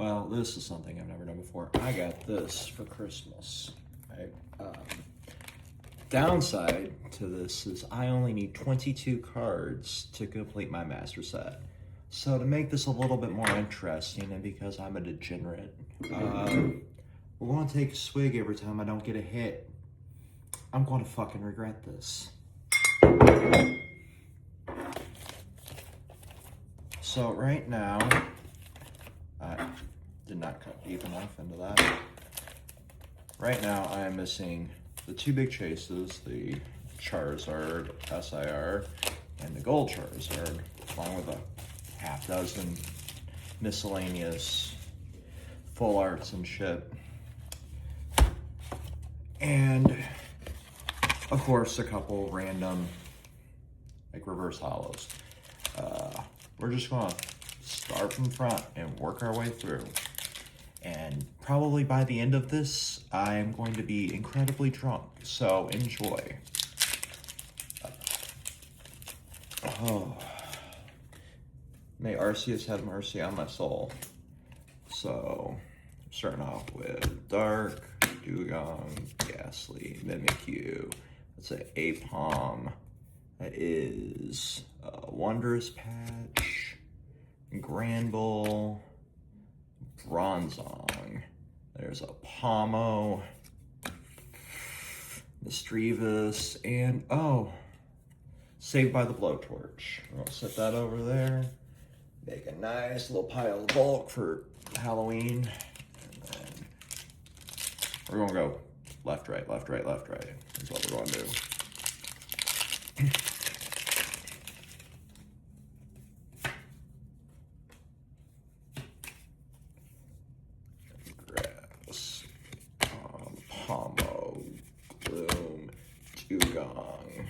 Well, this is something I've never done before. I got this for Christmas. Right? Downside to this is I only need 22 cards to complete my master set. So to make this a little bit more interesting, and because I'm a degenerate, we're going to take a swig every time I don't get a hit. I'm going to fucking regret this. So right now, I did not cut deep enough into that. Right now I am missing the two big chases, the Charizard SIR and the Gold Charizard, along with a half dozen miscellaneous full arts and shit. And of course a couple random like reverse hollows. We're just gonna start from front and work our way through. And probably by the end of this, I'm going to be incredibly drunk, so enjoy. Oh. May Arceus have mercy on my soul. So, I'm starting off with Dark, Dugong, Ghastly, Mimikyu. That's an Apom. That is Wondrous Patch, Granbull, Bronzong. There's a Pomo, Misdreavus, and Saved by the Blowtorch. We'll set that over there. Make a nice little pile of bulk for Halloween. And then we're gonna go left, right, left, right, left, right. That's what we're gonna do. Grass, Pomo, Gloom, Dugong,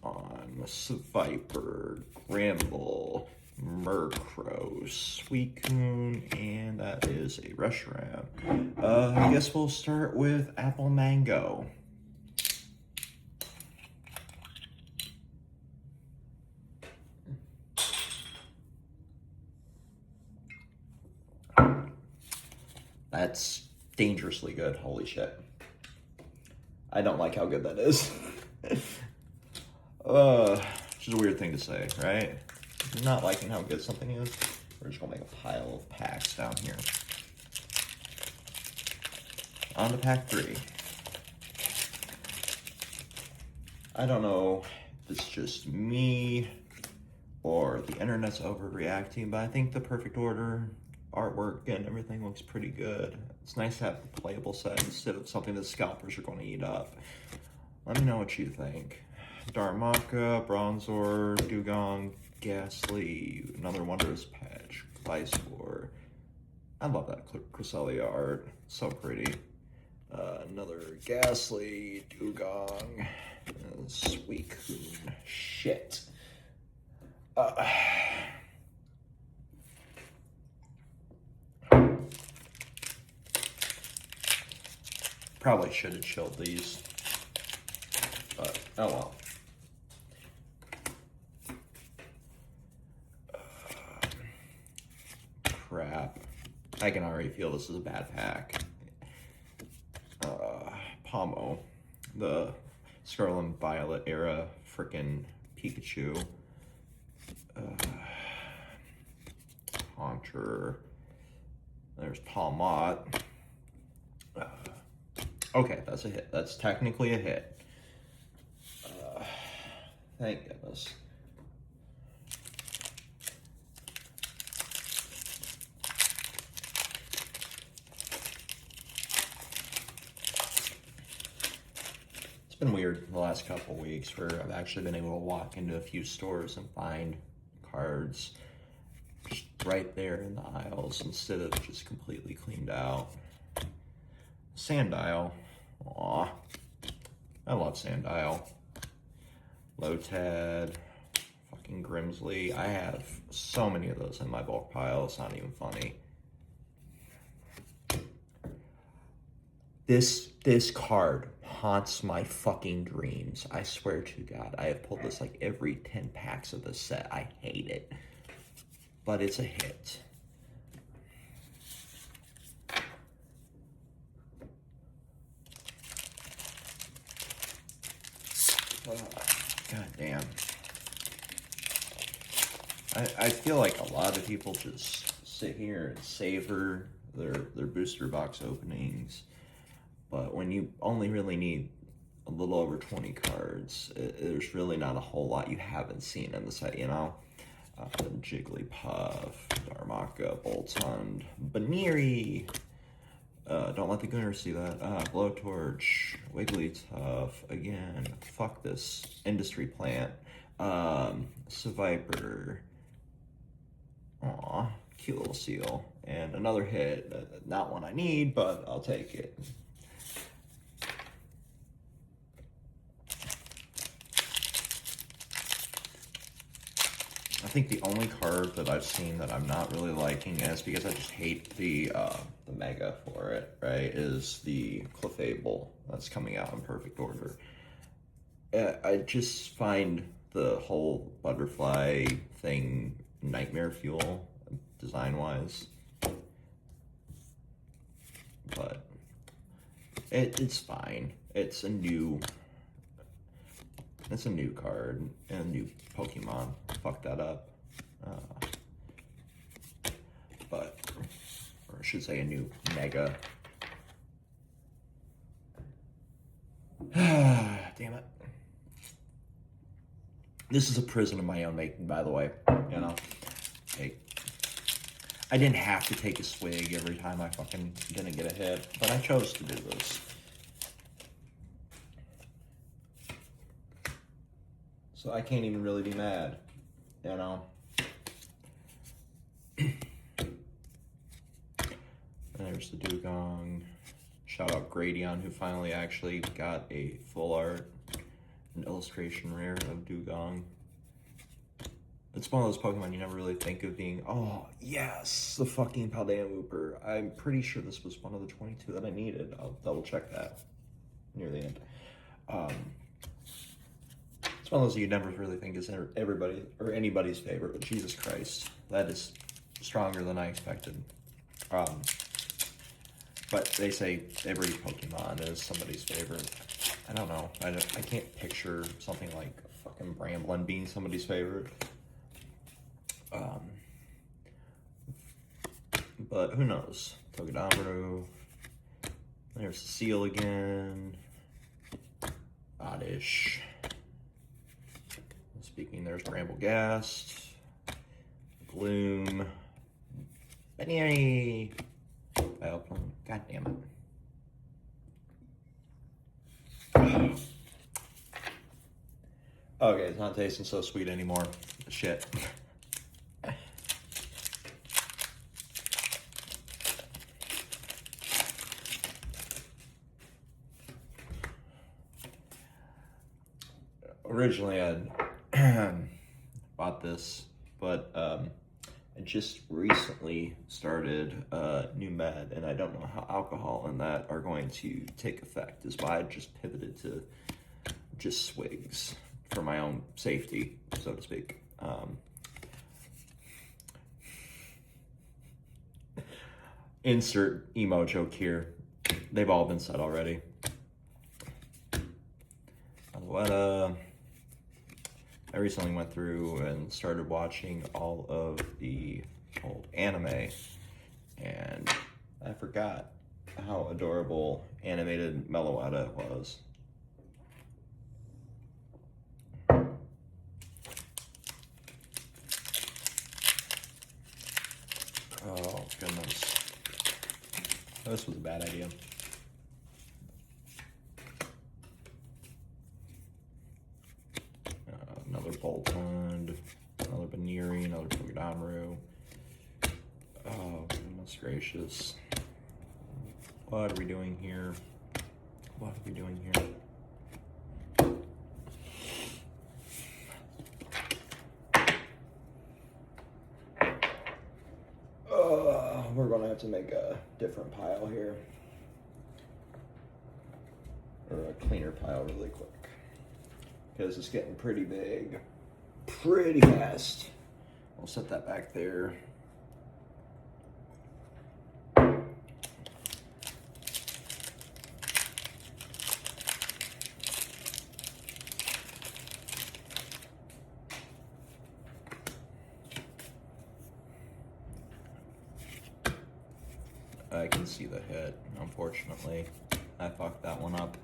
Dawn, Viper, Gramble, Murkrow, Suicune, and that is a Reshiram. I guess we'll start with Apple Mango. That's dangerously good, holy shit. I don't like how good that is. Which is a weird thing to say, right? Not liking how good something is. We're just gonna make a pile of packs down here. On to pack 3. I don't know if it's just me or the internet's overreacting, but I think the perfect order, artwork, and everything looks pretty good. It's nice to have a playable set instead of something that scalpers are going to eat up. Let me know what you think. Darmaka, Bronzor, Dugong, Ghastly, another Wondrous Patch, Gliscor. I love that Cresselia art, so pretty. Another Ghastly, Dugong, Suicune. Shit. Probably should have chilled these, but oh well. Crap. I can already feel this is a bad pack. Pomo, the Scarlet and Violet era frickin' Pikachu. Haunter. There's Palmot. Okay, that's a hit. That's technically a hit. Thank goodness. It's been weird the last couple weeks where I've actually been able to walk into a few stores and find cards just right there in the aisles instead of just completely cleaned out. Sandile. Aw. I love Sandile. Lotad. Fucking Grimsley. I have so many of those in my bulk pile, it's not even funny. This card haunts my fucking dreams. I swear to God. I have pulled this like every 10 packs of this set. I hate it. But it's a hit. damn. I feel like a lot of people just sit here and savor their booster box openings, but when you only really need a little over 20 cards, there's really not a whole lot you haven't seen in the set, you know? Jigglypuff, Darmaka, Boltund, Baneri, don't let the Gunner see that, Blowtorch, Wigglytuff, again, fuck this, Industry Plant, Seviper, aw, cute little seal, and another hit, not one I need, but I'll take it. I think the only card that I've seen that I'm not really liking, and it's because I just hate the mega for it, right, is the Clefable that's coming out in perfect order. I just find the whole butterfly thing nightmare fuel, design-wise. But it's fine. It's a new card and a new Pokemon. Fuck that up. But, or I should say a new Mega. Damn it. This is a prison of my own making, by the way. You know, hey, I didn't have to take a swig every time I fucking didn't get a hit, but I chose to do this. So I can't even really be mad, you know? There's the Dugong. Shout out Gradion, who finally actually got a full art, an illustration rare of Dugong. It's one of those Pokemon you never really think of being, oh, yes, the fucking Paldean Wooper. I'm pretty sure this was one of the 22 that I needed. I'll double check that near the end. It's one of those you never really think is everybody or anybody's favorite, but Jesus Christ, that is stronger than I expected. But they say every Pokemon is somebody's favorite. I don't know. I can't picture something like fucking Bramblin being somebody's favorite. But who knows? Togedemaru. There's the Seal again. Oddish. Speaking, there's Bramblegast. Gloom. Baneri. Vileplume. God damn it. Okay, it's not tasting so sweet anymore. Shit. Originally, I bought this, but I just recently started new med, and I don't know how alcohol and that are going to take effect. Is why I just pivoted to just swigs for my own safety, so to speak. Insert emo joke here. They've all been said already. What I recently went through and started watching all of the old anime, and I forgot how adorable animated Meloetta was. Oh, goodness. This was a bad idea. Another Boltund, another Baneri, another Togedemaru. Oh, goodness gracious. What are we doing here? What are we doing here? We're gonna have to make a different pile here. Or a cleaner pile really quick. Because it's getting pretty big. Pretty fast. I'll set that back there. I can see the hit, unfortunately. I fucked that one up.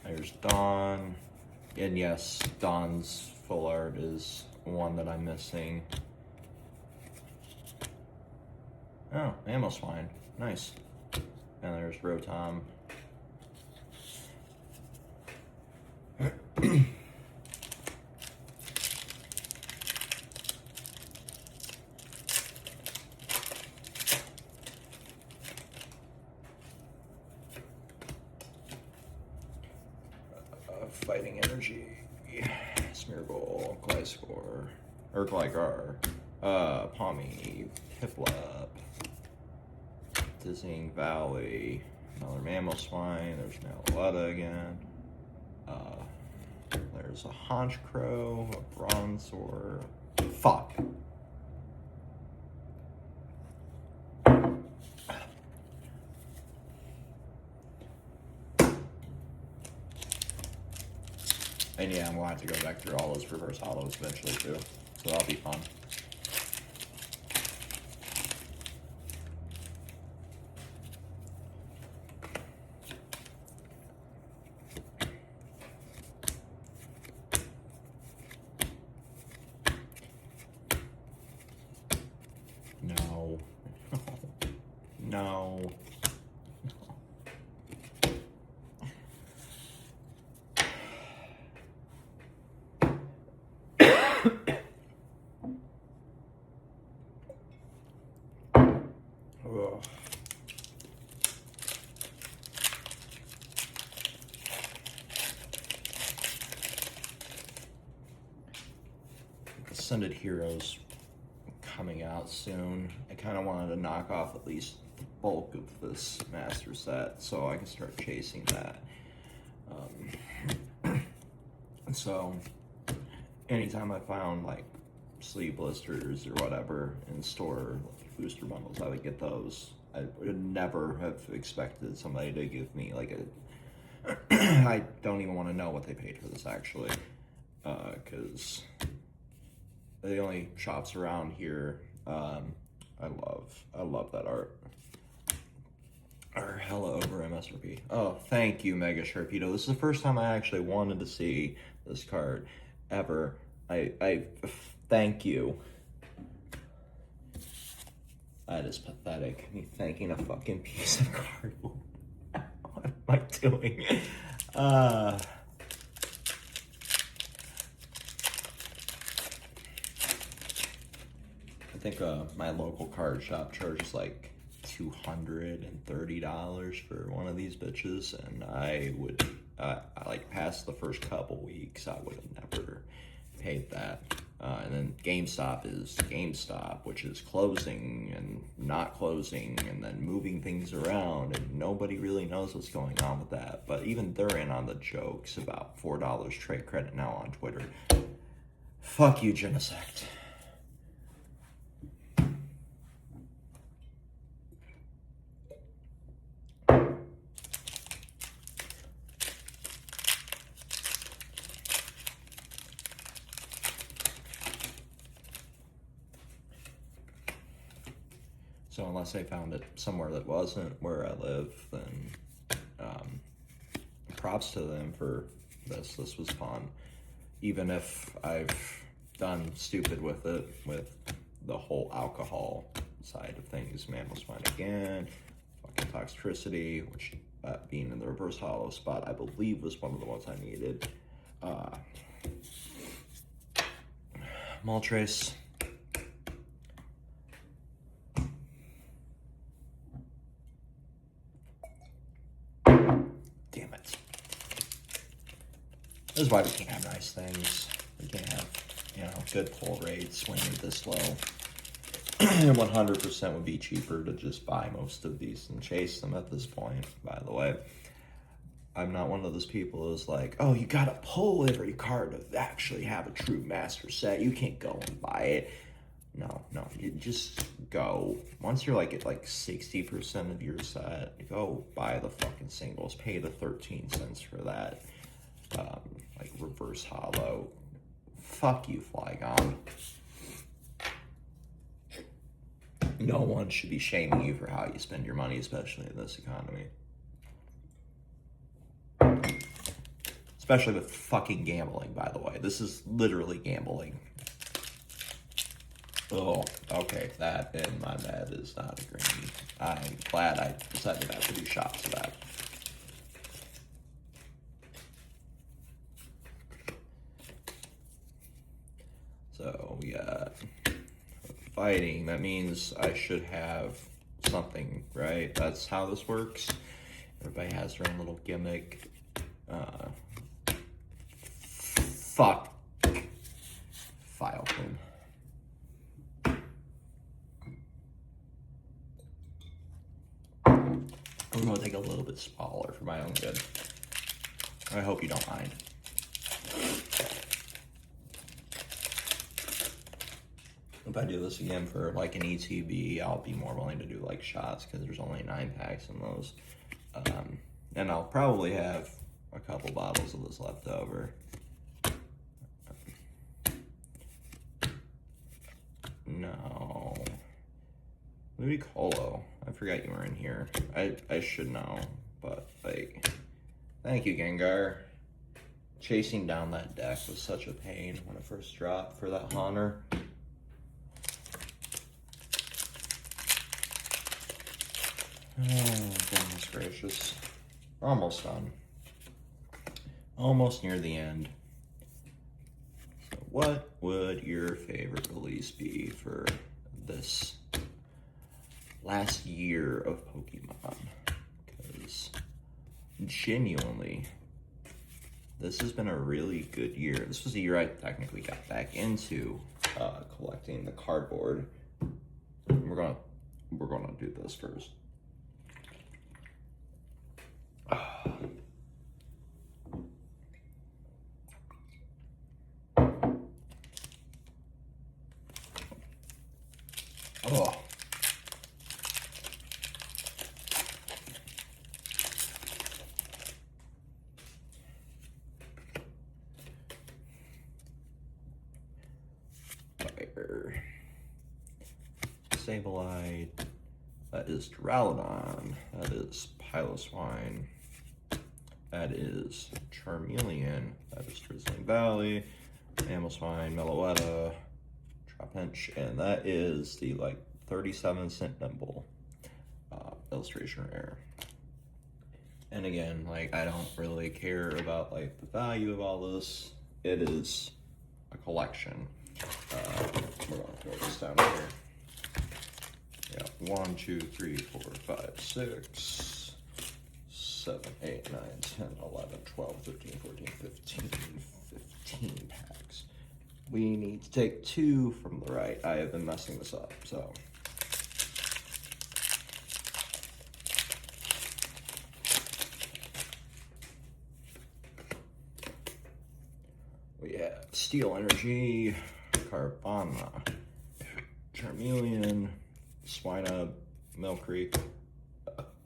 There's Dawn. And yes, Dawn's full art is one that I'm missing. Oh, Ammo Swine. Nice. And there's Rotom. Fighting Energy, Smeargle, Gliscor, or Gligar, Palmy, Piplup, Dizzying Valley, another Mamoswine, there's Meowth again, there's a Honchkrow, a Bronzor, fuck. And yeah, I'm going to have to go back through all those reverse hollows eventually too, so that'll be fun. No. No. Ugh. Ascended Heroes coming out soon. I kind of wanted to knock off at least the bulk of this master set so I can start chasing that. So anytime I found like sleeve blisters or whatever in store, like booster bundles, I would get those. I would never have expected somebody to give me like a I don't even want to know what they paid for this actually, because the only shops around here I love that art are hella over MSRP. Oh, thank you, Mega Sharpedo. This is the first time I actually wanted to see this card ever. I thank you. That is pathetic. Me thanking a fucking piece of cardboard. What am I doing? I think my local card shop charges like $230 for one of these bitches, and I would, like past the first couple weeks, I would have never paid that. And then GameStop is GameStop, which is closing and not closing and then moving things around, and nobody really knows what's going on with that. But even they're in on the jokes about $4 trade credit now on Twitter. Fuck you, Genesect. So unless they found it somewhere that wasn't where I live, then props to them for this. This was fun. Even if I've done stupid with it, with the whole alcohol side of things. Mamoswine again, fucking Toxtricity, which being in the reverse hollow spot, I believe was one of the ones I needed. Moltres. Damn it. This is why we can't have nice things. We can't have, you know, good pull rates when you're this low. And 100% would be cheaper to just buy most of these and chase them at this point, by the way. I'm not one of those people who's like, oh, you gotta pull every card to actually have a true master set. You can't go and buy it. No, you just go. Once you're like at like 60% of your set, go buy the fucking singles. Pay the 13 cents for that. Like reverse hollow. Fuck you, Flygon. No one should be shaming you for how you spend your money, especially in this economy. Especially with fucking gambling, by the way. This is literally gambling. Oh, okay, that in my bed is not a green. I'm glad I decided not to do shots of that. So we got fighting. That means I should have something, right? That's how this works. Everybody has their own little gimmick. Fuck. File clean. I'm gonna take a little bit smaller for my own good. I hope you don't mind. If I do this again for like an ETB, I'll be more willing to do like shots because there's only 9 packs in those. And I'll probably have a couple bottles of this left over. No. Ludicolo. I forgot you were in here. I should know, but like, thank you, Gengar. Chasing down that deck was such a pain when it first dropped for that Haunter. Oh, goodness gracious. We're almost done. Almost near the end. So what would your favorite release be for this last year of Pokemon? Because genuinely, this has been a really good year. This was the year I technically got back into collecting the cardboard. We're gonna do this first. Oh. Fire. Sableye. That is Duraludon. That is Piloswine. That is Charmeleon. That is Drizzling Valley. Mamoswine, Meloetta, Trapinch, and that is the like 37-cent Nimble illustration rare. And again, like I don't really care about like the value of all this. It is a collection. We're gonna throw this down here. Yeah, 1, 2, 3, 4, 5, 6, 7, 8, 9, 10, 11, 12, 13, 14, 15 packs. We need to take 2 from the right. I have been messing this up, so. We have Steel Energy, Carvana, Charmeleon, Swinub, Milkreek,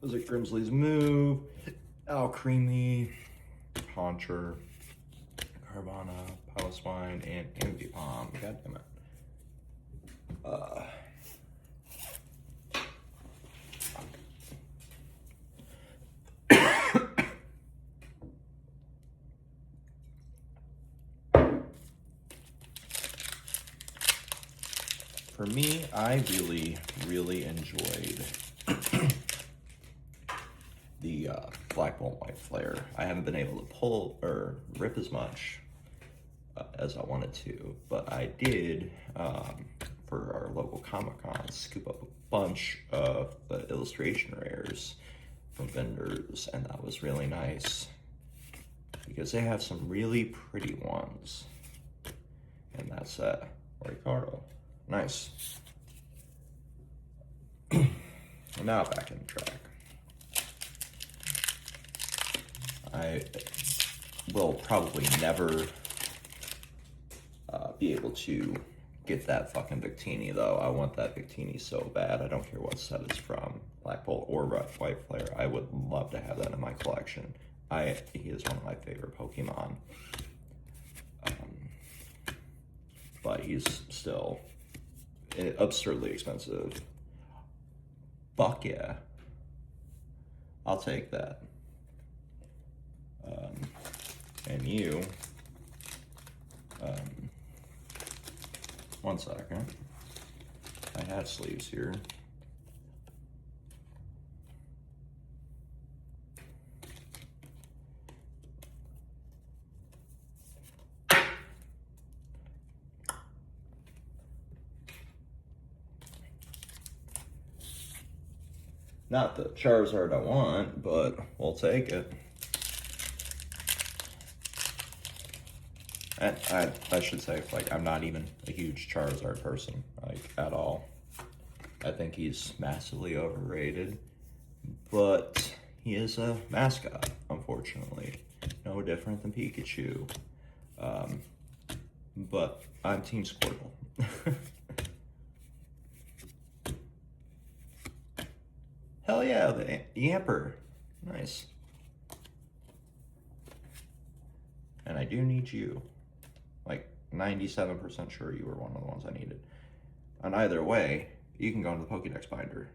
was it Grimsley's Move, Alcremie, Haunter, Carvana, Piloswine, and Ambipom. God damn it. For me, I really enjoyed the Black Bolt White Flare. I haven't been able to pull or rip as much as I wanted to, but I did, for our local Comic-Con, scoop up a bunch of the illustration rares from vendors, and that was really nice because they have some really pretty ones. And that's Ricardo. Nice. And now back in the track. I will probably never be able to get that fucking Victini though. I want that Victini so bad. I don't care what set it's from, Black Bolt or White Flare. I would love to have that in my collection. He is one of my favorite Pokemon. But he's still absurdly expensive. Fuck yeah. I'll take that. And you, one second. I had sleeves here. Not the Charizard I want, but we'll take it. And I should say, like, I'm not even a huge Charizard person, like, at all. I think he's massively overrated, but he is a mascot, unfortunately. No different than Pikachu. But I'm Team Squirtle. Hell yeah, the Yamper. Nice. And I do need you. Like, 97% sure you were one of the ones I needed. And either way, you can go into the Pokédex binder.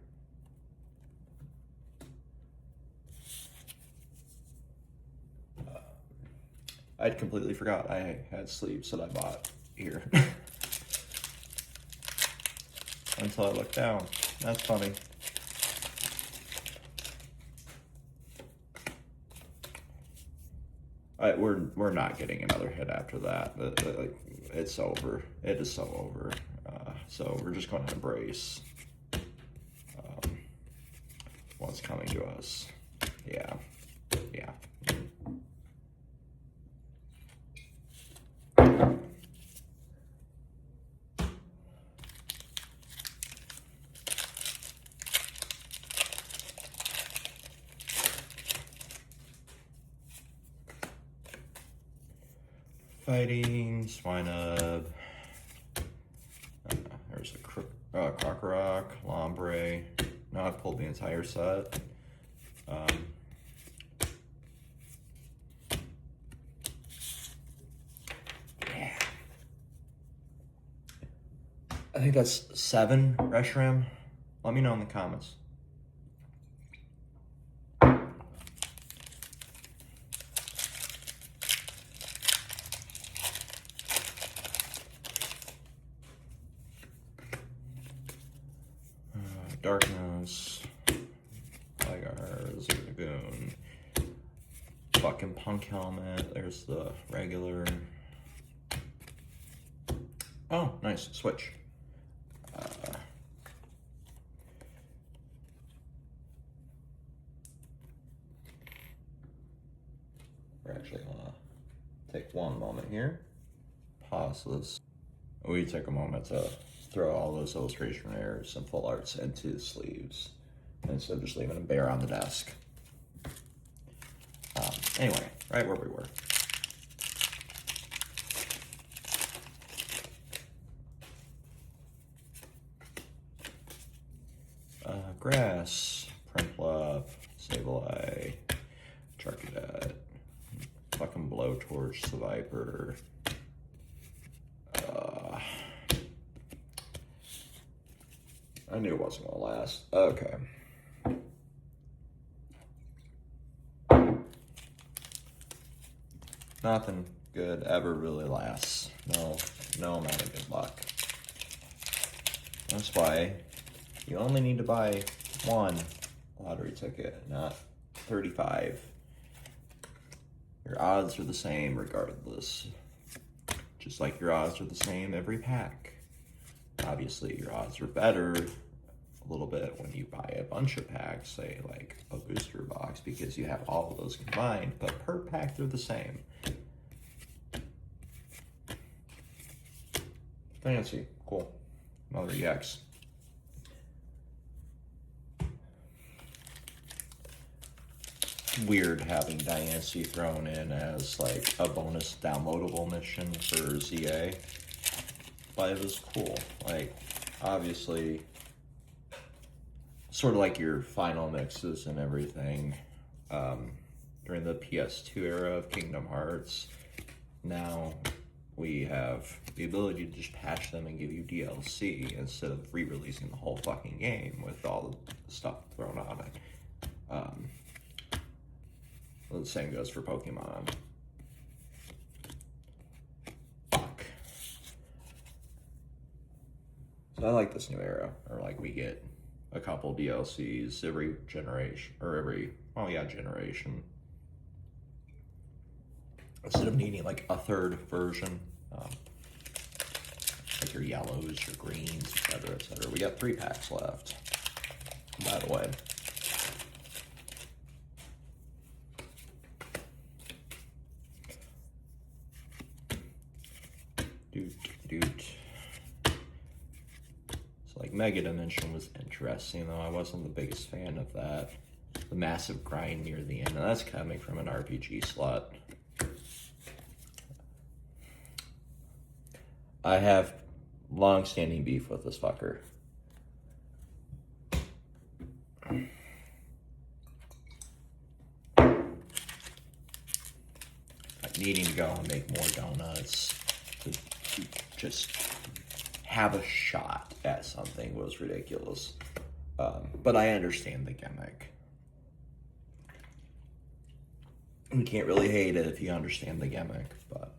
I'd completely forgot I had sleeves that I bought here. Until I looked down. That's funny. We're not getting another hit after that. It's over. It is so over. So we're just going to embrace what's coming to us. Yeah. Yeah. Fighting, Swinub, there's a Krokorok, Lombre. Now I've pulled the entire set. Yeah. I think that's 7 Reshiram. Let me know in the comments. Darkness, Ligar, Zergoon, fucking Punk Helmet, there's the regular. Oh, nice, switch. We're actually gonna take one moment here, pause this. We take a moment to throw all those illustration errors and full arts into the sleeves instead of just leaving them bare on the desk. Anyway, right where we were. Grass, Prinplup, Sableye, Charcadet, fucking Blowtorch, the Viper. I knew it wasn't gonna last. Okay. Nothing good ever really lasts. No amount of good luck. That's why you only need to buy one lottery ticket, not 35. Your odds are the same regardless. Just like your odds are the same every pack. Obviously, your odds are better a little bit when you buy a bunch of packs, say like a booster box, because you have all of those combined, but per pack they're the same. Fancy, cool. Another EX. Weird having Diancie thrown in as like a bonus downloadable mission for ZA, but it was cool. Like, obviously, sort of like your final mixes and everything during the PS2 era of Kingdom Hearts. Now we have the ability to just patch them and give you DLC instead of re-releasing the whole fucking game with all the stuff thrown on it. Well, the same goes for Pokemon. Fuck. So I like this new era, or like we get a couple DLCs every generation, or generation. Instead of needing like a third version, like your yellows, your greens, etc., etc. We got 3 packs left, by the way. Doot. So like Mega Dimension was interesting, though I wasn't the biggest fan of that. The massive grind near the end, and that's coming from an RPG slot. I have long-standing beef with this fucker. Like needing to go and make more donuts to just have a shot at something was ridiculous. But I understand the gimmick. You can't really hate it if you understand the gimmick, but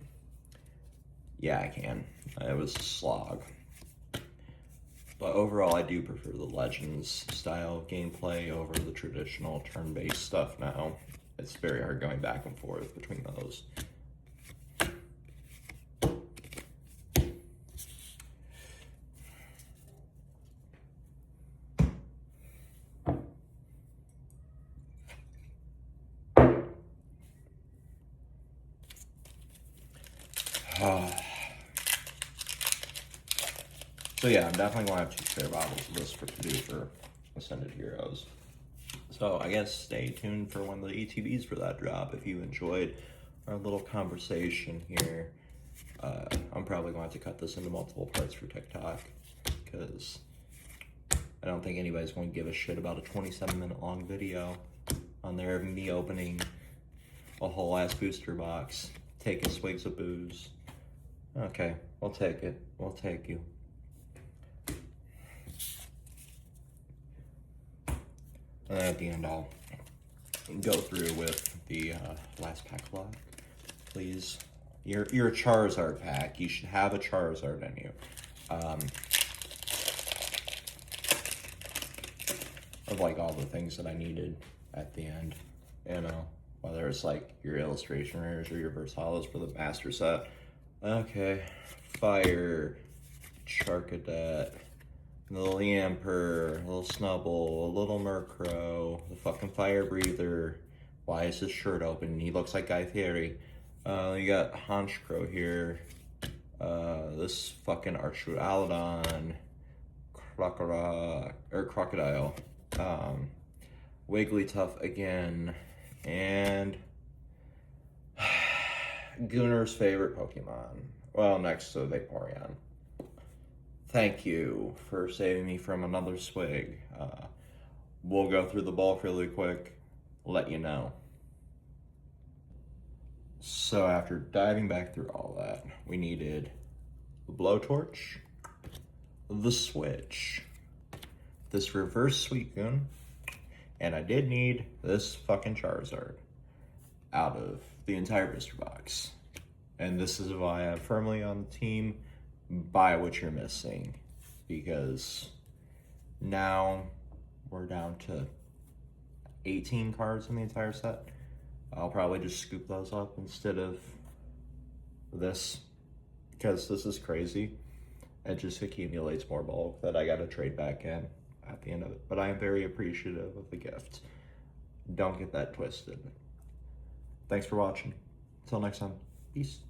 yeah, I can. It was a slog. But overall, I do prefer the Legends style gameplay over the traditional turn-based stuff now. It's very hard going back and forth between those. So yeah, I'm definitely going to have 2 spare bottles of this to do for Ascended Heroes. So I guess stay tuned for one of the ETBs for that drop if you enjoyed our little conversation here. I'm probably going to have to cut this into multiple parts for TikTok because I don't think anybody's going to give a shit about a 27-minute long video on there of me opening a whole ass booster box, taking swigs of booze. Okay, we'll take it. We'll take you. And then at the end, I'll go through with the last pack lock. Please. You're a Charizard pack. You should have a Charizard in you. Of like all the things that I needed at the end. You know, whether it's like your illustration rares or your Versalis for the master set. Okay. Fire. Charcadet. The little Yamper, a little Snubble, a little Murkrow, the fucking Fire Breather. Why is his shirt open? He looks like Guy Fieri. You got Honchkrow here. This fucking Archualodon. Crocodile. Wigglytuff again. And Gunner's favorite Pokemon. Well, next to Vaporeon. Thank you for saving me from another swig. We'll go through the bulk really quick, let you know. So after diving back through all that, we needed the Blowtorch, the Switch, this reverse Suicune, and I did need this fucking Charizard out of the entire booster box. And this is why I'm firmly on the team. Buy what you're missing, because now we're down to 18 cards in the entire set. I'll probably just scoop those up instead of this, because this is crazy. It just accumulates more bulk that I gotta trade back in at the end of it. But I am very appreciative of the gift. Don't get that twisted. Thanks for watching. Until next time, peace.